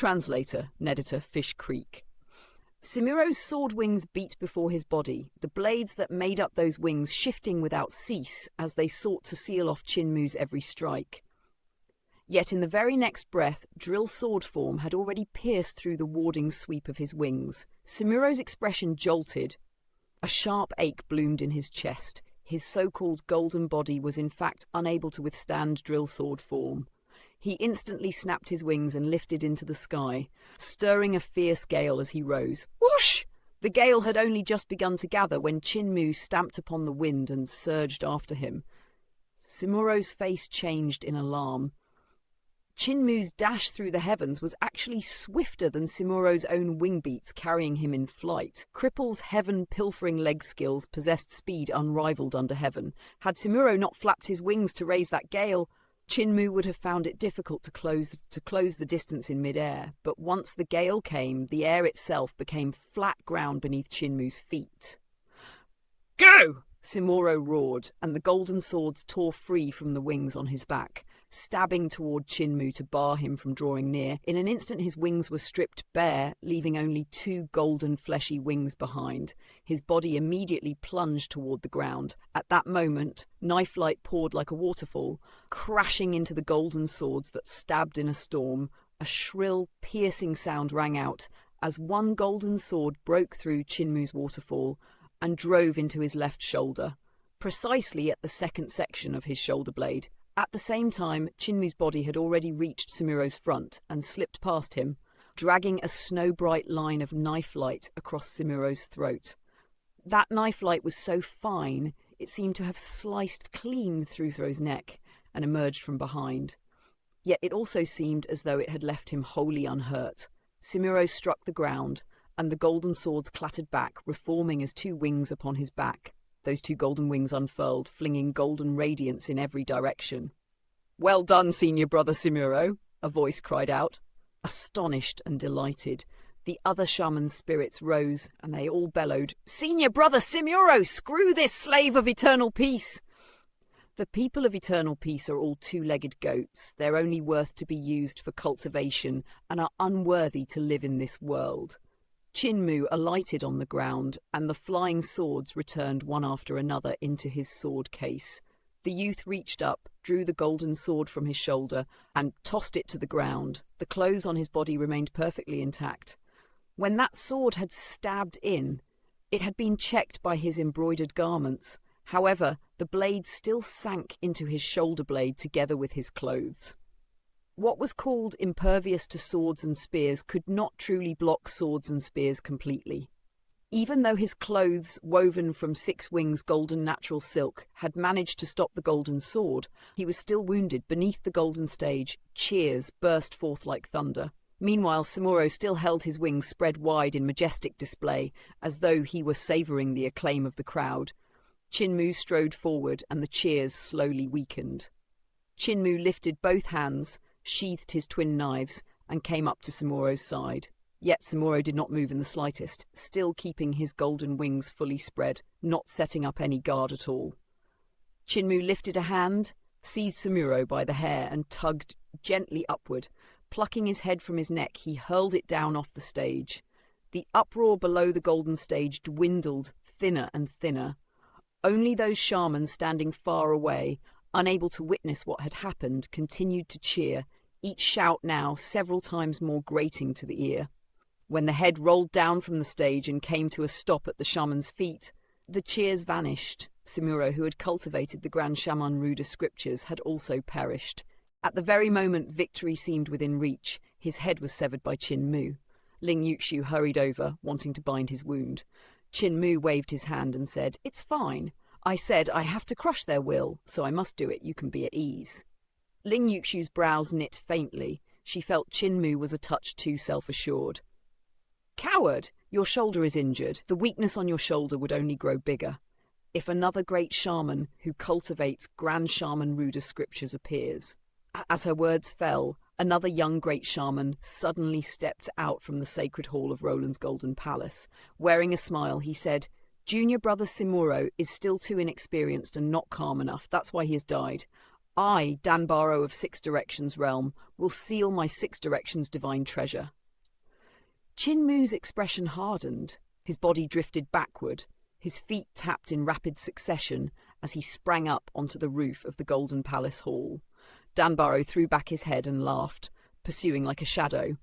Translator, Editor, Fish Creek. Simuro's sword wings beat before his body, the blades that made up those wings shifting without cease as they sought to seal off Chinmu's every strike. Yet in the very next breath, drill sword form had already pierced through the warding sweep of his wings. Simuro's expression jolted. A sharp ache bloomed in his chest. His so-called golden body was in fact unable to withstand drill sword form. He instantly snapped his wings and lifted into the sky, stirring a fierce gale as he rose. Whoosh! The gale had only just begun to gather when Chinmu stamped upon the wind and surged after him. Simuro's face changed in alarm. Chinmu's dash through the heavens was actually swifter than Simuro's own wing beats carrying him in flight. Cripple's heaven-pilfering leg skills possessed speed unrivaled under heaven. Had Simuro not flapped his wings to raise that gale, Chinmu would have found it difficult to close the distance in mid-air, but once the gale came, the air itself became flat ground beneath Chinmu's feet. Go! Simuro roared, and the golden swords tore free from the wings on his back, stabbing toward Chinmu to bar him from drawing near. In an instant his wings were stripped bare, leaving only two golden fleshy wings behind. His body immediately plunged toward the ground. At that moment, knife light poured like a waterfall, crashing into the golden swords that stabbed in a storm. A shrill, piercing sound rang out as one golden sword broke through Chinmu's waterfall and drove into his left shoulder, precisely at the second section of his shoulder blade. At the same time, Chinmu's body had already reached Simuro's front and slipped past him, dragging a snow-bright line of knife light across Simuro's throat. That knife light was so fine, it seemed to have sliced clean through Simuro's neck and emerged from behind. Yet it also seemed as though it had left him wholly unhurt. Simuro struck the ground, and the golden swords clattered back, reforming as two wings upon his back. Those two golden wings unfurled, flinging golden radiance in every direction. "Well done, senior brother Simuro," a voice cried out. Astonished and delighted, the other shaman's spirits rose, and they all bellowed, "Senior brother Simuro, screw this slave of eternal peace!" The people of eternal peace are all two-legged goats. They're only worth to be used for cultivation and are unworthy to live in this world. Chinmu alighted on the ground, and the flying swords returned one after another into his sword case. The youth reached up, drew the golden sword from his shoulder, and tossed it to the ground. The clothes on his body remained perfectly intact. When that sword had stabbed in, it had been checked by his embroidered garments. However, the blade still sank into his shoulder blade together with his clothes. What was called impervious to swords and spears could not truly block swords and spears completely. Even though his clothes, woven from 6 wings golden natural silk, had managed to stop the golden sword, he was still wounded. Beneath the golden stage, cheers burst forth like thunder. Meanwhile, Simuro still held his wings spread wide in majestic display, as though he were savouring the acclaim of the crowd. Chinmu strode forward, and the cheers slowly weakened. Chinmu lifted both hands, sheathed his twin knives, and came up to Simuro's side. Yet Simuro did not move in the slightest, still keeping his golden wings fully spread, not setting up any guard at all. Chinmu lifted a hand, seized Simuro by the hair, and tugged gently upward. Plucking his head from his neck, he hurled it down off the stage. The uproar below the golden stage dwindled thinner and thinner. Only those shamans standing far away, unable to witness what had happened, continued to cheer, each shout now several times more grating to the ear. When the head rolled down from the stage and came to a stop at the shaman's feet, the cheers vanished. Simuro, who had cultivated the Grand Shaman Ruda scriptures, had also perished. At the very moment victory seemed within reach, his head was severed by Chinmu. Ling Yuxiu hurried over, wanting to bind his wound. Chinmu waved his hand and said, "It's fine. I said I have to crush their will, so I must do it. You can be at ease." Ling Yuxiu's brows knit faintly. She felt Chinmu was a touch too self-assured. "Coward, your shoulder is injured. The weakness on your shoulder would only grow bigger. If another great shaman who cultivates Grand Shaman Ruda scriptures appears." As her words fell, another young great shaman suddenly stepped out from the sacred hall of Roland's Golden Palace. Wearing a smile, he said, "Junior brother Simuro is still too inexperienced and not calm enough. That's why he has died. I, Danbaro of Six Directions Realm, will seal my Six Directions divine treasure." Chinmu's expression hardened. His body drifted backward. His feet tapped in rapid succession as he sprang up onto the roof of the Golden Palace Hall. Danbaro threw back his head and laughed, pursuing like a shadow.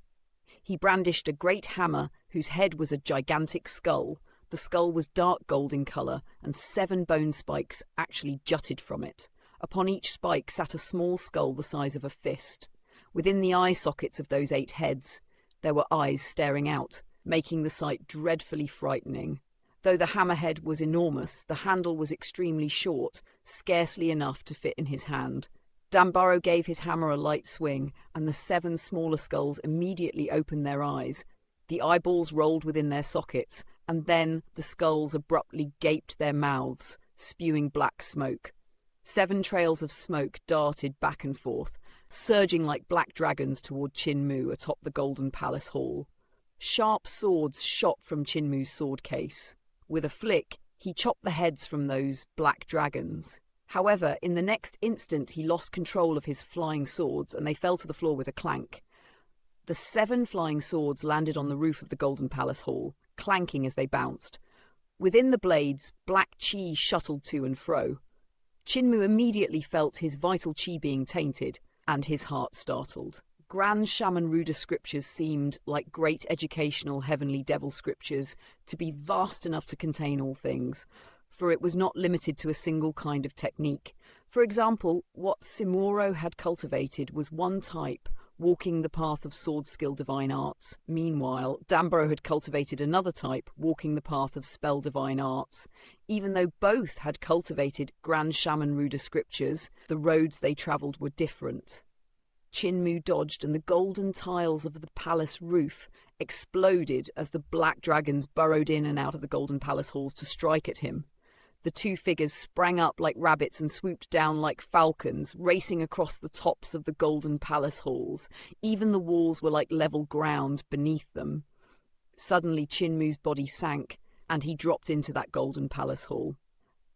He brandished a great hammer whose head was a gigantic skull. The skull was dark gold in colour, and 7 bone spikes actually jutted from it. Upon each spike sat a small skull the size of a fist. Within the eye sockets of those 8 heads, there were eyes staring out, making the sight dreadfully frightening. Though the hammerhead was enormous, the handle was extremely short, scarcely enough to fit in his hand. Danbaro gave his hammer a light swing, and the 7 smaller skulls immediately opened their eyes. The eyeballs rolled within their sockets, and then the skulls abruptly gaped their mouths, spewing black smoke. 7 trails of smoke darted back and forth, surging like black dragons toward Chinmu atop the Golden Palace Hall. Sharp swords shot from Chinmu's sword case. With a flick, he chopped the heads from those black dragons. However, in the next instant he lost control of his flying swords, and they fell to the floor with a clank. The 7 flying swords landed on the roof of the Golden Palace Hall, clanking as they bounced. Within the blades, black chi shuttled to and fro. Chinmu immediately felt his vital chi being tainted, and his heart startled. Grand Shaman Ruda scriptures seemed, like great educational heavenly devil scriptures, to be vast enough to contain all things, for it was not limited to a single kind of technique. For example, what Simuro had cultivated was one type, walking the path of sword skill divine arts. Meanwhile, Danbaro had cultivated another type, walking the path of spell divine arts. Even though both had cultivated Grand Shaman Ruda scriptures, the roads they travelled were different. Chinmu dodged, and the golden tiles of the palace roof exploded as the black dragons burrowed in and out of the Golden Palace halls to strike at him. The 2 figures sprang up like rabbits and swooped down like falcons, racing across the tops of the Golden Palace halls. Even the walls were like level ground beneath them. Suddenly Chinmu's body sank, and he dropped into that Golden Palace hall.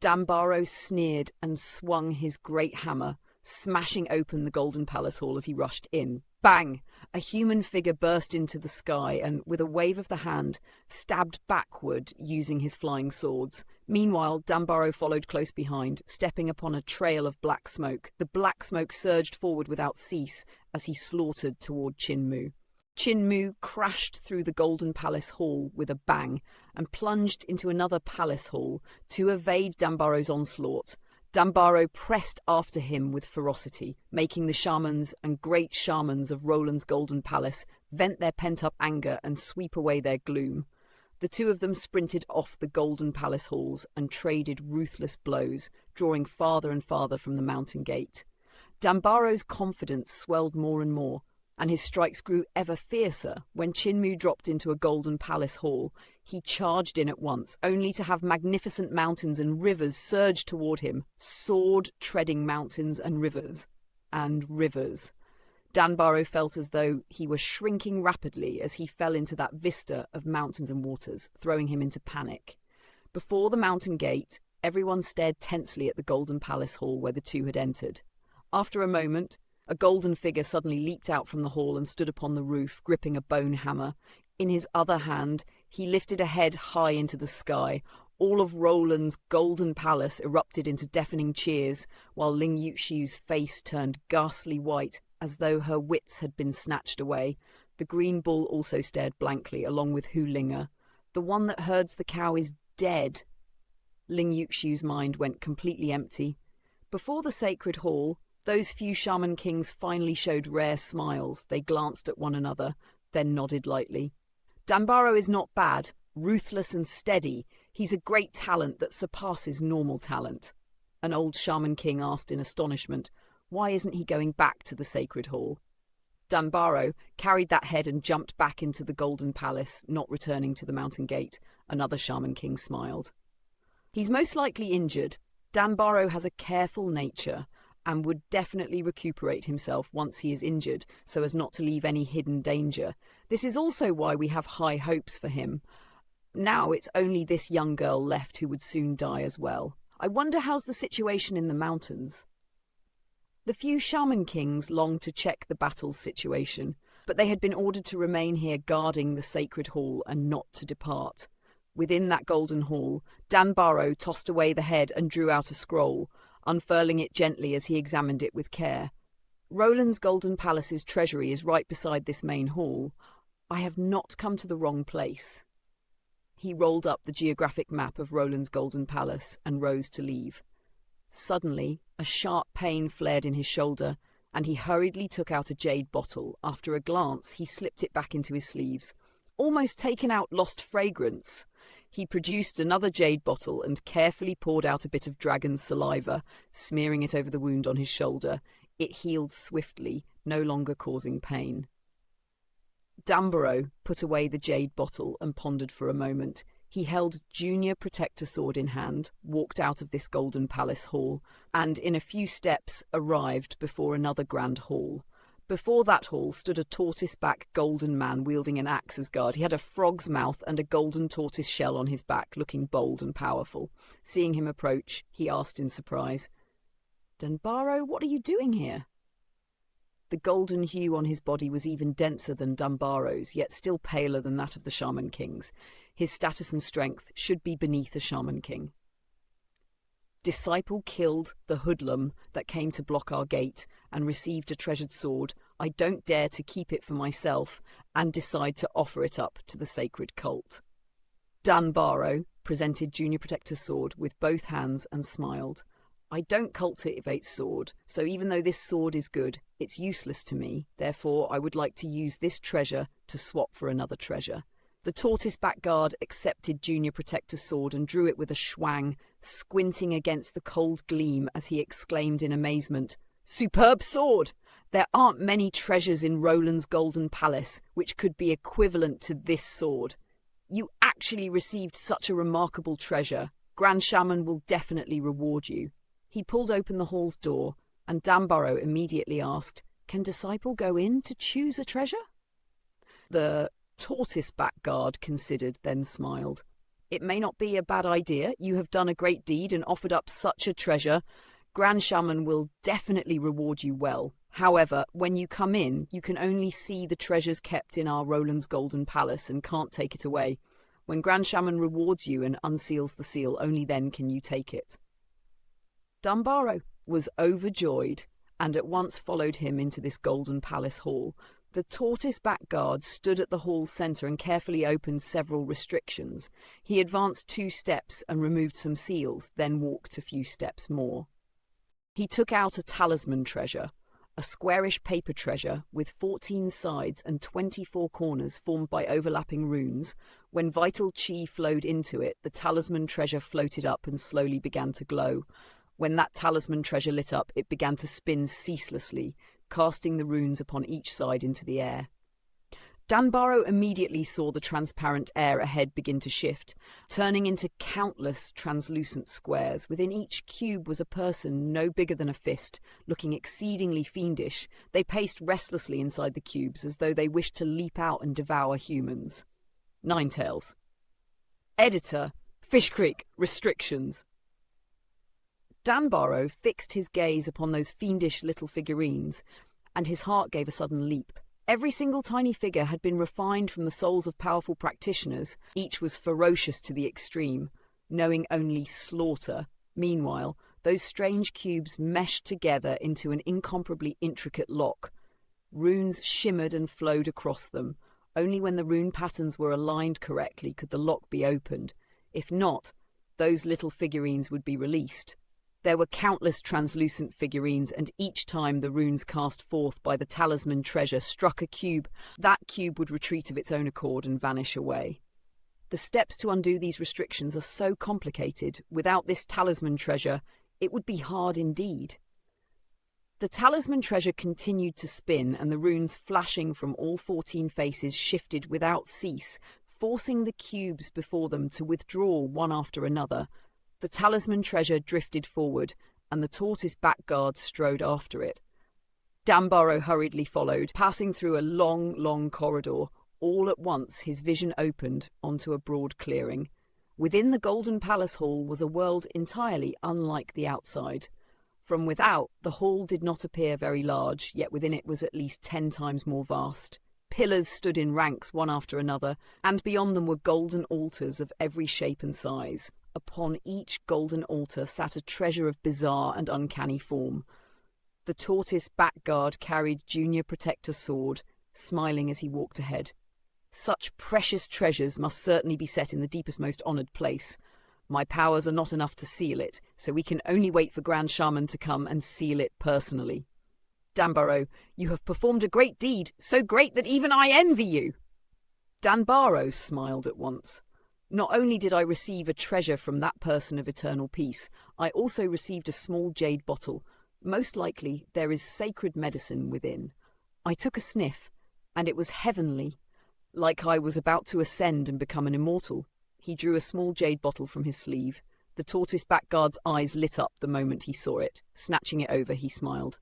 Danbaro sneered and swung his great hammer, smashing open the Golden Palace hall as he rushed in. Bang! A human figure burst into the sky and, with a wave of the hand, stabbed backward using his flying swords. Meanwhile, Danbaro followed close behind, stepping upon a trail of black smoke. The black smoke surged forward without cease as he slaughtered toward Chinmu. Chinmu crashed through the Golden Palace hall with a bang and plunged into another palace hall to evade Danbaro's onslaught. Danbaro pressed after him with ferocity, making the shamans and great shamans of Roland's Golden Palace vent their pent-up anger and sweep away their gloom. The 2 of them sprinted off the Golden Palace halls and traded ruthless blows, drawing farther and farther from the mountain gate. Danbaro's confidence swelled more and more, and his strikes grew ever fiercer. When Chinmu dropped into a Golden Palace hall, he charged in at once, only to have magnificent mountains and rivers surge toward him, sword-treading mountains and rivers. Danbaro felt as though he were shrinking rapidly as he fell into that vista of mountains and waters, throwing him into panic. Before the mountain gate, everyone stared tensely at the Golden Palace hall where the 2 had entered. After a moment, a golden figure suddenly leaped out from the hall and stood upon the roof, gripping a bone hammer. In his other hand, he lifted a head high into the sky. All of Roland's Golden Palace erupted into deafening cheers, while Ling Yuxiu's face turned ghastly white, as though her wits had been snatched away. The green bull also stared blankly, along with Hu Linga. The one that herds the cow is dead. Ling Yuxiu's mind went completely empty. Before the sacred hall, those few shaman kings finally showed rare smiles. They glanced at one another, then nodded lightly. Danbaro is not bad, ruthless and steady. He's a great talent that surpasses normal talent. An old shaman king asked in astonishment, why isn't he going back to the sacred hall? Danbaro carried that head and jumped back into the Golden Palace, not returning to the mountain gate. Another shaman king smiled. He's most likely injured. Danbaro has a careful nature and would definitely recuperate himself once he is injured, so as not to leave any hidden danger. This is also why we have high hopes for him. Now it's only this young girl left who would soon die as well. I wonder how's the situation in the mountains. The few shaman kings longed to check the battle's situation, but they had been ordered to remain here guarding the sacred hall and not to depart. Within that golden hall, Danbaro tossed away the head and drew out a scroll, unfurling it gently as he examined it with care. Roland's Golden Palace's treasury is right beside this main hall. I have not come to the wrong place. He rolled up the geographic map of Roland's Golden Palace and rose to leave. Suddenly, a sharp pain flared in his shoulder, and he hurriedly took out a jade bottle. After a glance, he slipped it back into his sleeves. Almost taken out lost fragrance. He produced another jade bottle and carefully poured out a bit of dragon's saliva, smearing it over the wound on his shoulder. It healed swiftly, no longer causing pain. Danbaro put away the jade bottle and pondered for a moment. He held Junior Protector Sword in hand, walked out of this Golden Palace hall, and in a few steps arrived before another grand hall. Before that hall stood a tortoise-back golden man wielding an axe as guard. He had a frog's mouth and a golden tortoise shell on his back, looking bold and powerful. Seeing him approach, he asked in surprise, "Danbaro, what are you doing here?" The golden hue on his body was even denser than Danbaro's, yet still paler than that of the Shaman King's. His status and strength should be beneath a Shaman King. "Disciple killed the hoodlum that came to block our gate and received a treasured sword. I don't dare to keep it for myself and decide to offer it up to the sacred cult." Danbaro presented Junior Protector's sword with both hands and smiled. "I don't cultivate sword, so even though this sword is good, it's useless to me. Therefore, I would like to use this treasure to swap for another treasure." The tortoise-back guard accepted Junior Protector's sword and drew it with a schwang, squinting against the cold gleam as he exclaimed in amazement, "Superb sword! There aren't many treasures in Roland's Golden Palace which could be equivalent to this sword. You actually received such a remarkable treasure. Grand Shaman will definitely reward you." He pulled open the hall's door, and Danbaro immediately asked, "Can Disciple go in to choose a treasure?" The tortoise-back guard considered, then smiled. "It may not be a bad idea. You have done a great deed and offered up such a treasure. Grand Shaman will definitely reward you well. However, when you come in, you can only see the treasures kept in our Roland's Golden Palace and can't take it away. When Grand Shaman rewards you and unseals the seal, only then can you take it." Danbaro was overjoyed and at once followed him into this Golden Palace hall. The tortoise-back guard stood at the hall's centre and carefully opened several restrictions. He advanced 2 steps and removed some seals, then walked a few steps more. He took out a talisman treasure, a squarish paper treasure with 14 sides and 24 corners formed by overlapping runes. When vital chi flowed into it, the talisman treasure floated up and slowly began to glow. When that talisman treasure lit up, it began to spin ceaselessly, casting the runes upon each side into the air. Danbaro immediately saw the transparent air ahead begin to shift, turning into countless translucent squares. Within each cube was a person no bigger than a fist, looking exceedingly fiendish. They paced restlessly inside the cubes as though they wished to leap out and devour humans. Ninetales. Editor, Fish Creek, restrictions. Danbaro fixed his gaze upon those fiendish little figurines, and his heart gave a sudden leap. Every single tiny figure had been refined from the souls of powerful practitioners. Each was ferocious to the extreme, knowing only slaughter. Meanwhile, those strange cubes meshed together into an incomparably intricate lock. Runes shimmered and flowed across them. Only when the rune patterns were aligned correctly could the lock be opened. If not, those little figurines would be released. There were countless translucent figurines, and each time the runes cast forth by the talisman treasure struck a cube, that cube would retreat of its own accord and vanish away. The steps to undo these restrictions are so complicated. Without this talisman treasure, it would be hard indeed. The talisman treasure continued to spin, and the runes flashing from all 14 faces shifted without cease, forcing the cubes before them to withdraw one after another. The talisman treasure drifted forward, and the tortoise-back guard strode after it. Danbaro hurriedly followed, passing through a long corridor. All at once his vision opened onto a broad clearing. Within the Golden Palace Hall was a world entirely unlike the outside. From without, the hall did not appear very large, yet within it was at least 10 times more vast. Pillars stood in ranks one after another, and beyond them were golden altars of every shape and size. Upon each golden altar sat a treasure of bizarre and uncanny form. The tortoise backguard carried Junior Protector's sword, smiling as he walked ahead. Such precious treasures must certainly be set in the deepest, most honoured place. My powers are not enough to seal it, so we can only wait for Grand Shaman to come and seal it personally. Danbaro, you have performed a great deed, so great that even I envy you. Danbaro smiled at once. Not only did I receive a treasure from that person of eternal peace, I also received a small jade bottle. Most likely there is sacred medicine within. I took a sniff, and it was heavenly, like I was about to ascend and become an immortal. He drew a small jade bottle from his sleeve. The tortoise backguard's eyes lit up the moment he saw it. Snatching it over, he smiled.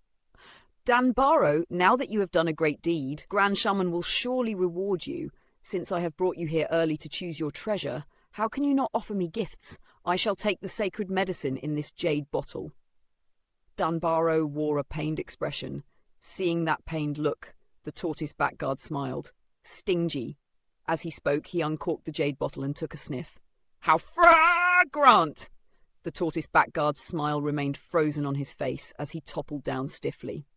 Danbaro, now that you have done a great deed, Grand Shaman will surely reward you. Since I have brought you here early to choose your treasure, how can you not offer me gifts? I shall take the sacred medicine in this jade bottle. Danbaro wore a pained expression. Seeing that pained look, the tortoise backguard smiled. Stingy. As he spoke, he uncorked the jade bottle and took a sniff. How fragrant! The tortoise backguard's smile remained frozen on his face as he toppled down stiffly.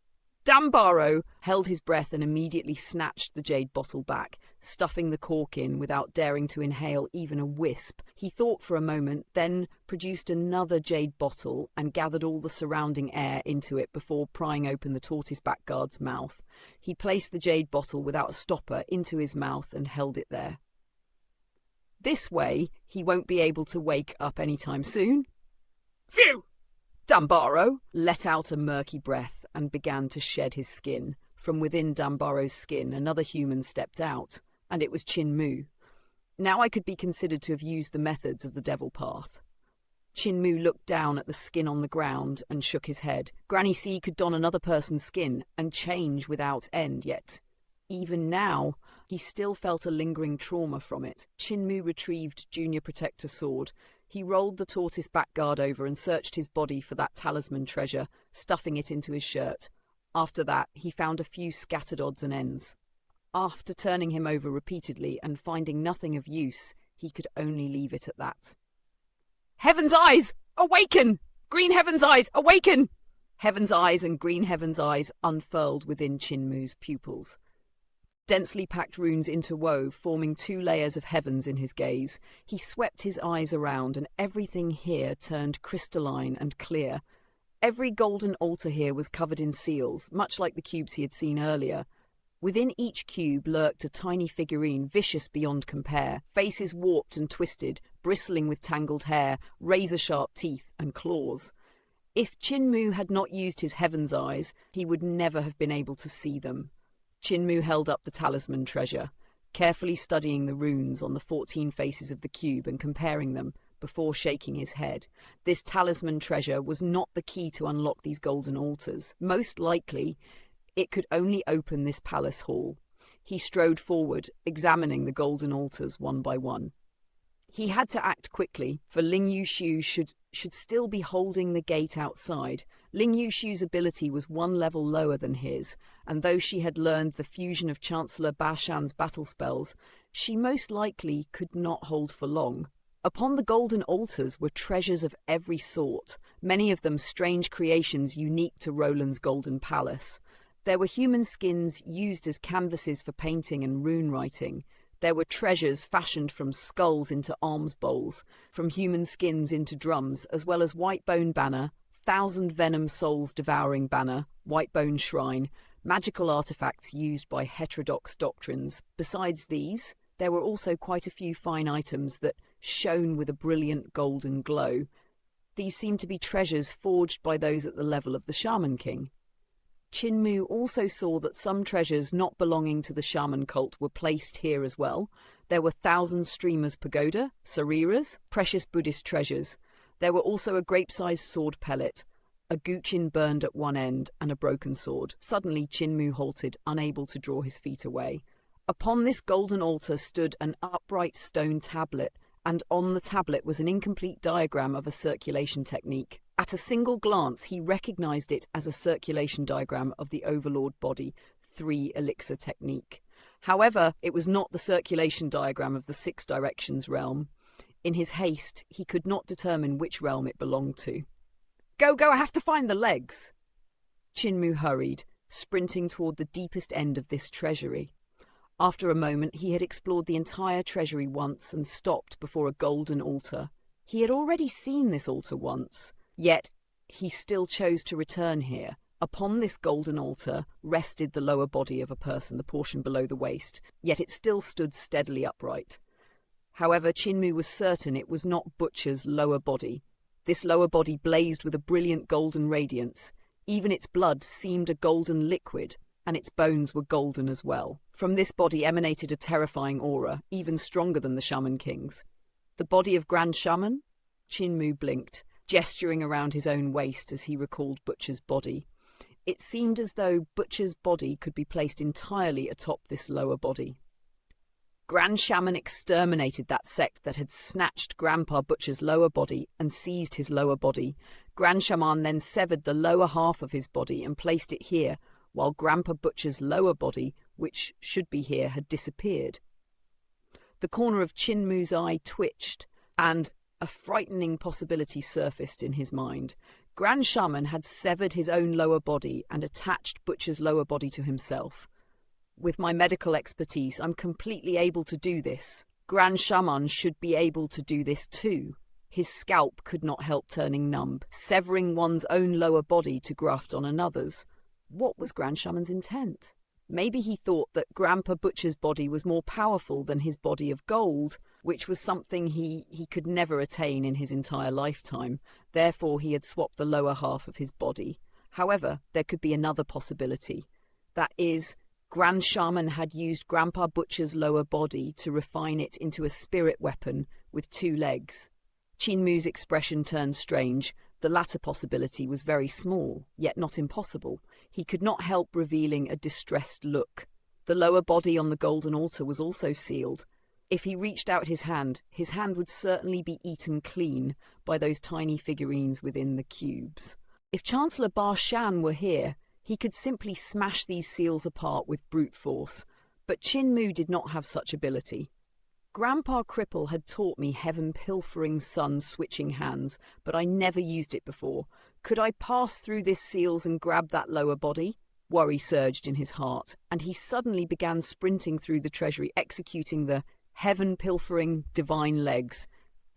Danbaro held his breath and immediately snatched the jade bottle back, stuffing the cork in without daring to inhale even a wisp. He thought for a moment, then produced another jade bottle and gathered all the surrounding air into it before prying open the tortoise backguard's mouth. He placed the jade bottle without a stopper into his mouth and held it there. This way, he won't be able to wake up anytime soon. Phew! Danbaro let out a murky breath and began to shed his skin. From within Danbaro's skin, another human stepped out, and it was Chin-Mu. Now I could be considered to have used the methods of the Devil Path. Chin-Mu looked down at the skin on the ground and shook his head. Granny C could don another person's skin and change without end, yet even now, he still felt a lingering trauma from it. Chin-Mu retrieved Junior Protector's sword. He rolled the tortoise backguard over and searched his body for that talisman treasure, stuffing it into his shirt. After that, he found a few scattered odds and ends. After turning him over repeatedly and finding nothing of use, he could only leave it at that. Heaven's eyes! Awaken! Green Heaven's eyes! Awaken! Heaven's eyes and Green Heaven's eyes unfurled within Chin-Mu's pupils. Densely packed runes interwove, forming 2 layers of heavens in his gaze. He swept his eyes around, and everything here turned crystalline and clear. Every golden altar here was covered in seals, much like the cubes he had seen earlier. Within each cube lurked a tiny figurine, vicious beyond compare, faces warped and twisted, bristling with tangled hair, razor-sharp teeth and claws. If Chin-Mu had not used his heaven's eyes, he would never have been able to see them. Chin-Mu held up the talisman treasure, carefully studying the runes on the 14 faces of the cube and comparing them before shaking his head. This talisman treasure was not the key to unlock these golden altars. Most likely, it could only open this palace hall. He strode forward, examining the golden altars one by one. He had to act quickly, for Ling Yushu should still be holding the gate outside. Ling Yushu's ability was 1 level lower than his, and though she had learned the fusion of Chancellor Bashan's battle spells, she most likely could not hold for long. Upon the golden altars were treasures of every sort, many of them strange creations unique to Roland's Golden Palace. There were human skins used as canvases for painting and rune writing. There were treasures fashioned from skulls into alms bowls, from human skins into drums, as well as Whitebone Banner, Thousand Venom Souls Devouring Banner, Whitebone Shrine, magical artifacts used by heterodox doctrines. Besides these, there were also quite a few fine items that shone with a brilliant golden glow. These seemed to be treasures forged by those at the level of the Shaman King. Chin-Mu also saw that some treasures not belonging to the shaman cult were placed here as well. There were Thousand Streamers Pagoda, Sariras, precious Buddhist treasures. There were also a grape-sized sword pellet, a guqin burned at one end, and a broken sword. Suddenly Chin-Mu halted, unable to draw his feet away. Upon this golden altar stood an upright stone tablet, and on the tablet was an incomplete diagram of a circulation technique. At a single glance, he recognized it as a circulation diagram of the Overlord body, 3 elixir technique. However, it was not the circulation diagram of the 6 directions realm. In his haste, he could not determine which realm it belonged to. Go, I have to find the legs! Chinmu hurried, sprinting toward the deepest end of this treasury. After a moment, he had explored the entire treasury once and stopped before a golden altar. He had already seen this altar once, yet he still chose to return here. Upon this golden altar rested the lower body of a person, the portion below the waist, yet it still stood steadily upright. However, Chinmu was certain it was not Butcher's lower body. This lower body blazed with a brilliant golden radiance. Even its blood seemed a golden liquid, and its bones were golden as well. From this body emanated a terrifying aura, even stronger than the Shaman King's. The body of Grand Shaman? Chinmu blinked, gesturing around his own waist as he recalled Butcher's body. It seemed as though Butcher's body could be placed entirely atop this lower body. Grand Shaman exterminated that sect that had snatched Grandpa Butcher's lower body and seized his lower body. Grand Shaman then severed the lower half of his body and placed it here, while Grandpa Butcher's lower body, which should be here, had disappeared. The corner of Chinmu's eye twitched, and a frightening possibility surfaced in his mind. Grand Shaman had severed his own lower body and attached Butcher's lower body to himself. With my medical expertise, I'm completely able to do this. Grand Shaman should be able to do this too. His scalp could not help turning numb, severing one's own lower body to graft on another's. What was Grand Shaman's intent? Maybe he thought that Grandpa Butcher's body was more powerful than his body of gold, which was something he could never attain in his entire lifetime. Therefore, he had swapped the lower half of his body. However, there could be another possibility. That is, Grand Shaman had used Grandpa Butcher's lower body to refine it into a spirit weapon with 2 legs. Chinmu's expression turned strange. The latter possibility was very small, yet not impossible. He could not help revealing a distressed look. The lower body on the golden altar was also sealed. If he reached out his hand would certainly be eaten clean by those tiny figurines within the cubes. If Chancellor Ba Shan were here, he could simply smash these seals apart with brute force, but Chinmu did not have such ability. Grandpa Cripple had taught me heaven-pilfering sun switching hands, but I never used it before. Could I pass through this seals and grab that lower body? Worry surged in his heart, and he suddenly began sprinting through the treasury, executing the heaven-pilfering divine legs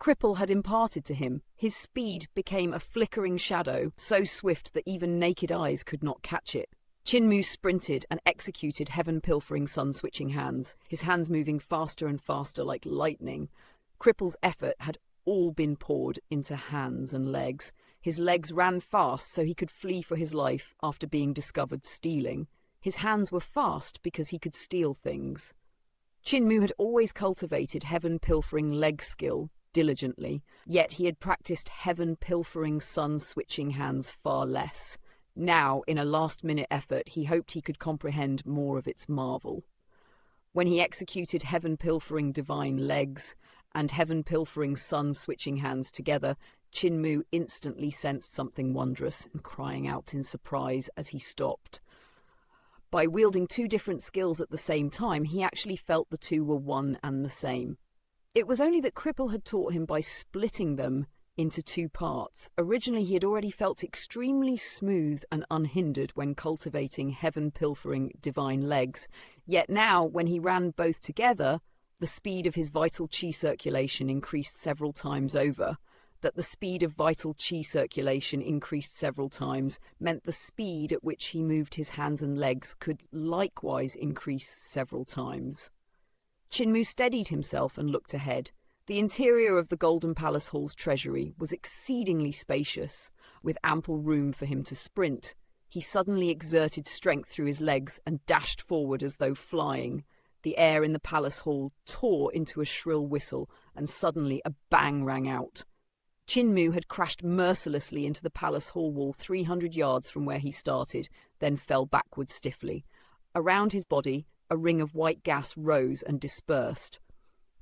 Cripple had imparted to him. His speed became a flickering shadow, so swift that even naked eyes could not catch it. Chinmu sprinted and executed heaven-pilfering sun-switching hands, his hands moving faster and faster like lightning. Cripple's effort had all been poured into hands and legs. His legs ran fast so he could flee for his life after being discovered stealing. His hands were fast because he could steal things. Chinmu had always cultivated heaven-pilfering leg skill diligently, yet he had practiced heaven-pilfering sun-switching hands far less. Now, in a last-minute effort, he hoped he could comprehend more of its marvel. When he executed heaven-pilfering divine legs and heaven-pilfering sun-switching hands together, Chinmu instantly sensed something wondrous and crying out in surprise as he stopped. By wielding 2 different skills at the same time, he actually felt the 2 were one and the same. It was only that Cripple had taught him by splitting them into 2 parts. Originally, he had already felt extremely smooth and unhindered when cultivating heaven-pilfering divine legs. Yet now, when he ran both together, the speed of his vital chi circulation increased several times over. That the speed of vital chi circulation increased several times meant the speed at which he moved his hands and legs could likewise increase several times. Chinmu steadied himself and looked ahead. The interior of the Golden Palace Hall's treasury was exceedingly spacious, with ample room for him to sprint. He suddenly exerted strength through his legs and dashed forward as though flying. The air in the palace hall tore into a shrill whistle, and suddenly a bang rang out. Chinmu had crashed mercilessly into the palace hall wall 300 yards from where he started, then fell backward stiffly. Around his body, a ring of white gas rose and dispersed.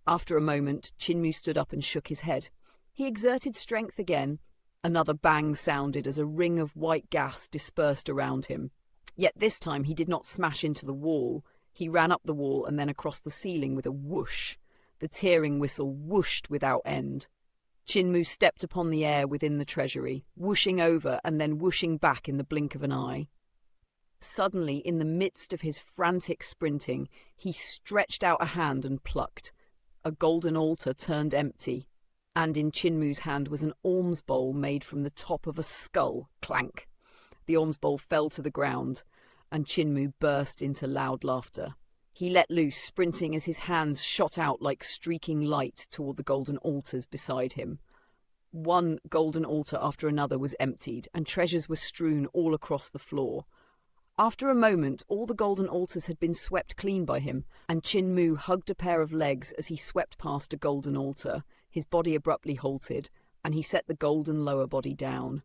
After a moment, Chinmu stood up and shook his head. He exerted strength again, Another bang sounded as a ring of white gas dispersed around him. Yet this time he did not smash into the wall. He ran up the wall and then across the ceiling with a whoosh. The tearing whistle whooshed without end. Chinmu stepped upon the air within the treasury, whooshing over and then whooshing back in the blink of an eye. Suddenly, in the midst of his frantic sprinting, he stretched out a hand and plucked. A golden altar turned empty, and in Chinmu's hand was an alms bowl made from the top of a skull. Clank! The alms bowl fell to the ground, and Chinmu burst into loud laughter. He let loose, sprinting as his hands shot out like streaking light toward the golden altars beside him. One golden altar after another was emptied, and treasures were strewn all across the floor. After a moment, all the golden altars had been swept clean by him, and Chinmu hugged a pair of legs as he swept past a golden altar. His body abruptly halted, and he set the golden lower body down.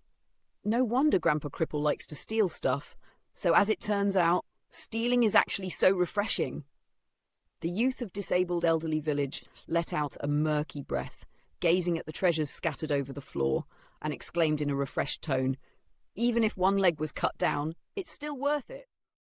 No wonder Grandpa Cripple likes to steal stuff. So as it turns out, stealing is actually so refreshing. The youth of Disabled Elderly Village let out a murky breath, gazing at the treasures scattered over the floor, and exclaimed in a refreshed tone, "Even if one leg was cut down, it's still worth it."